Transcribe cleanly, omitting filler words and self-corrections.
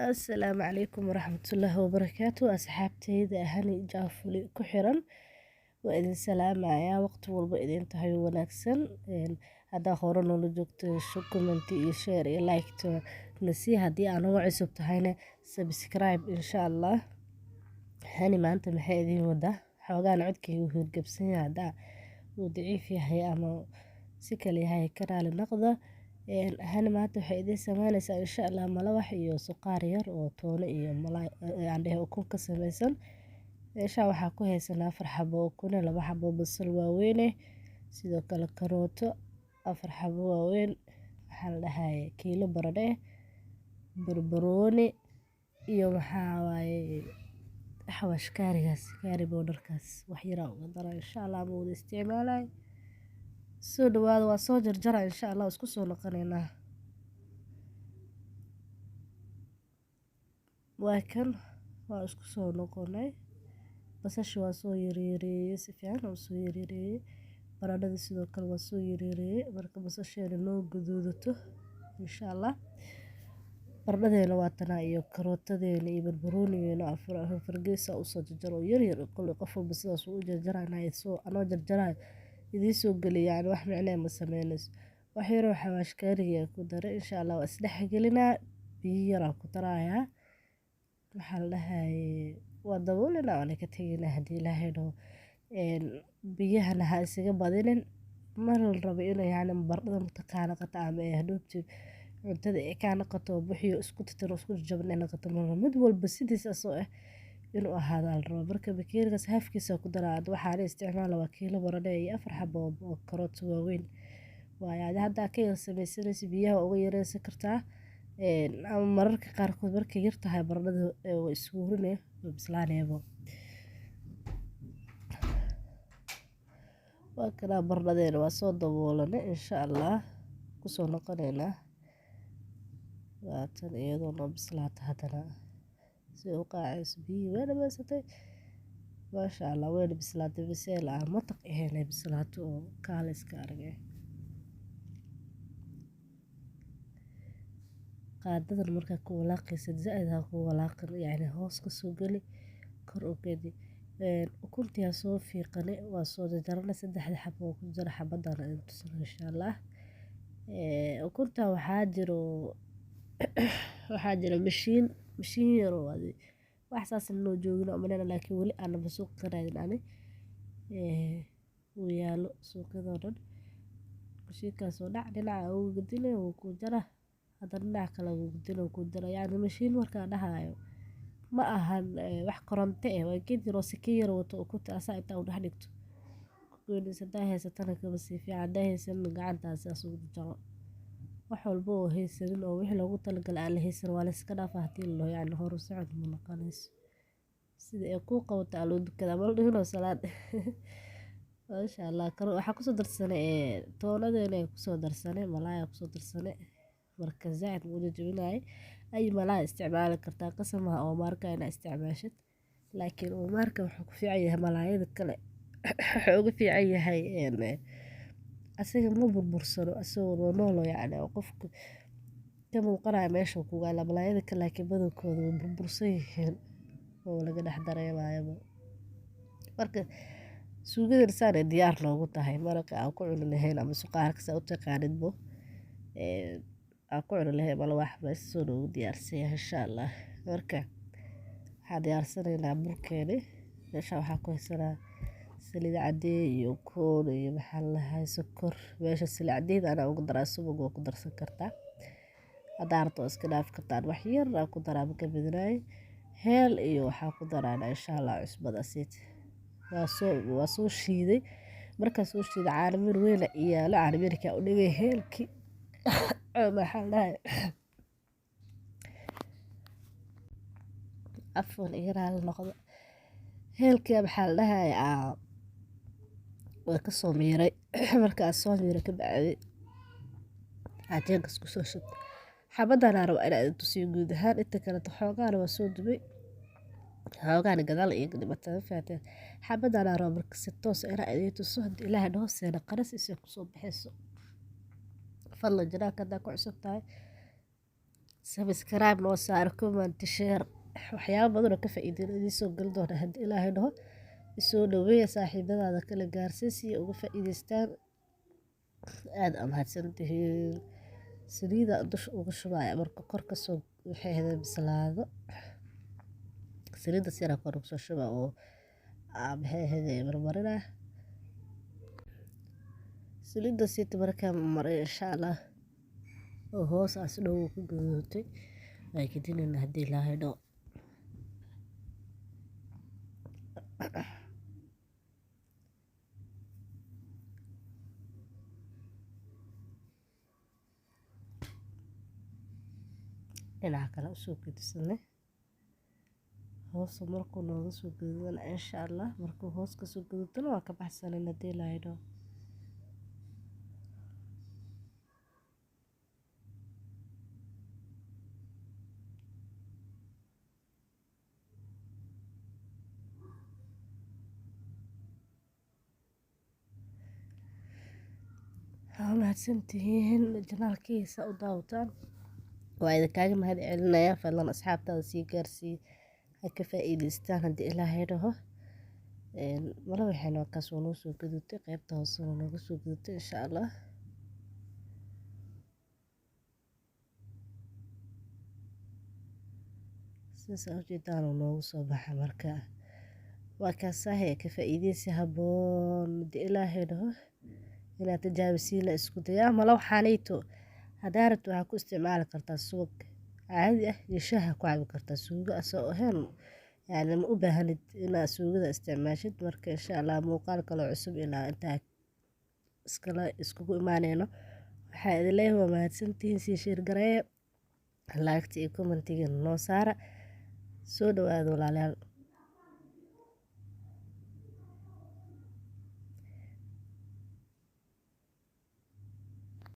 Asalaamu calaykum waraxmatullaahi wabarakaatu asxaabteyda hani jaafuli ku xiran waa idin salaamayaa waqti walba idin tahay wanaagsan haddaa hore noola joogto comment iyo share iyo like to nasi haddii aan uga cusub tahayna subscribe insha Allah. hani maanta maxay idin wadaa xoogaan codkaygu hirgabsan yahay haddaa uu daciif yahay ama si kale yahay ka raali noqda. hani maanta waxay idin samaynaysaa insha Allah malawax iyo suqaar yar oo toona iyo malaay aan dhahay ukun ka samaysan. meesha waxaa ku haysanaa 4 xabo ukun 2 xabo basal waaweyn sidoo kale karooto 4 xabo waaweyn waxaa la dhahay kiilo baradhe barbarooni iyo waxaa waaye xawaash kaarigaas kaari bowdharkaas wax yar uga dara insha Allah ma wada isticmaalay soo dhawaada waa soo jarjara insha Allah isku soo noqonaynaa. waa kan waa isku soo noqonay basasha waa soo yareeyay si fiican oo soo yareeyay baradhada sidoo kale waa soo yareeyay marka basasheena noo guduudato insha Allah. baradhadeena waa tanaa iyo karootadeena iyo barbaroonigeena fargeesa u soo jarjaro yar yar kulli qof walba sidaas u jarjaraynaa soo anoo jarjaraay idin soo galiyaan wax macnaa ma sameynayso wax yar oo xawaash kaariga ku daray insha Allah waa isdhex gelinaa biyo yar ku darayaa waxaa la dhahay waa daboolina aan ka tagaynaa haddii ilaahay dhaho biyahana ha isaga badinin mar la rabo inay yani baradhada mataqaana qata ama ay hadhoobti cuntada ay ka noqoto bixiyo isku tirtiro isku jabnay noqoto mid walba sidiisa soo inuu ahaado la rabo marka bakeerigaas halfkiisa ku daraa waxaa la isticmaalaa waa kiilo baradhe iyo 4 xabo oo karooto waaweyn waayo hadda ka samaysanaysa biyaha uga yareysan kartaa ama mararka qaarkood markay yar tahay baradhada way isuurinay way bislaanayba. waa kana baradhadeena waa soo daboolanay insha Allah ku soo noqonaynaa waa tan iyadoo noo bislaata haddana si u qaacayso biyo way dhamaysatay maasha Allah way bislaatay biseel aan mataq ahayn bislaato oo kaala iska aragay. qaadadan markaa ku walaaqaysa zaid ha ku walaaqin yani hoos ka soo gali kor u gadi ukuntiya soo fiiqanay waa soo jarjarnay 3 xabo ku jira xabadana insha Allah. ukunta waxaa jiro mashiin yar oo wax saas loo joogin oo manana laakiin wali aan suuq ka raadin ani uu yaalo suuqyada dhan mashiinkaas oo dhinaca ugu gadinay uu ku jara haddana dhinaca kale ugu gadinay uu ku jara yani mashiin markaa dhahayo ma ahan wax koronto waa geed yar oo siki yar wato ukunta asaa inta u dhex dhigto goynaysa hadaa haysatana kaba sii fiican hadaa haysan gacantaas saas ugu jaro wax walba oo haysanin oo wixii loogu talagalay aan la haysan waa la iska dhaafaa hadii loo yani hor u socod ma noqonayso sida ay ku qabato loo dukada ma dhigno salaad maasha Allah waxaa ku soo darsanay toonadeena ku soo darsanay malaay ku soo darsanay marka zaid u jabinay ay malaay isticmaali kartaa qasamaha oo marka ina isticmaashid laakiin oo marka wuxuu ku fiican yahay malaayada kale wuxuu ugu fiican yahay asaga ma burbursano asagoo nool yani qofku ka muuqanaya meesha ku gaala malaayada kale laakiin badankooda way burbursan yihiin oo laga dhex dareemayo marka suugada saan diyaar loogu tahay marka aan ku cuni lahayn ama suqaarka sa u taqaanidbo aan ku cuni lahayn malawax bas soo ugu diyaarsan insha Allah. marka waxaa diyaarsanaynaa burkeena meesha waxaa ku haysanaa saliid cadeey iyo koor iyo maxaa la dhahay sokor meesha saliid cadeeyda ana ugu daraa subag oo ku darsan kartaa haddaa rabto iska dhaaf kartaa wax yar ku daraa ka bidnay heel iyo waxaa ku daraan insha Allah cusbada siid waa soo shiiday marka soo shiiday caano weyn iyo la caano ka u dhigay heelki maxaa la dhahay afwan iyaraa la noqdo heelki maxaa la dhahay waa ka soo miiray markaa soo miiray ka bacdi cajiinka isku soo shub xabadana rabo inaad tusiyo guud ahaan inta kale xoogaana waa soo dubay xoogaana gadaal iyo dhibatada faatay xabadana rabo marka si toos ah inaad tuso hadii Ilaahay dhooseena qaras isoo ku soo baxayso fadlan jiraanka haddaa ku cusub tahay subscribe noo saar, comment, share, waxyaabo badan oo ka faa'iideyna idiin soo gali doona haddii Ilaahay dhaho. Isoo dhaweeya saaxiibadaada kala gaarsii si ay uga faa'iideystaan. aad mahadsantihiin. Saliida dusha uga shubaya marka kor ka soo waxay ahayd bislaado. Saliida sira kor uga soo shuba oo maxay ahayd marmarina. Saliida siita markaa maray insha Allah oo hoos as dhow ku guduutay ay kadinina haddii Ilaahay dhaho. dhinaca kale usoo gudisnay hoos markuu nooga soo gudubana insha Allah markuu hoos ka soo gudubtana waa ka baxsanayna haddii Ilaahay dhaho. mahadsantihiin janaalkiisa u daawtaan waa idinkaga mahad celinaya fadlan asxaabtaada sii gaarsii ha ka faa'iideystaan haddii Ilaahay dhaho. mala waxayna ka soo noo soo gudubtay qaybta hoose oo nooga soo gudubtay insha Allah. sidaas ujeedaan oo noogu soo baxa marka waa kaasahay ka faa'iideysi haboon haddii Ilaahay dhaho. inaad tijaabisiin la isku dayaa mala waxaanayto haddaa rabto waxaa ku isticmaali kartaa subag caadi ah iyo shaaha ku cabi kartaa suugo asoo ahaan yani ma u baahanid inaad suugada isticmaashid. marka insha Allah muuqaal kale cusub ilaa intaa iskugu imaaneyno waxaa idin leeyahay waa mahadsantihiin. sii share gareeya like iyo comment noo saara. soo dhawaada walaalayaal.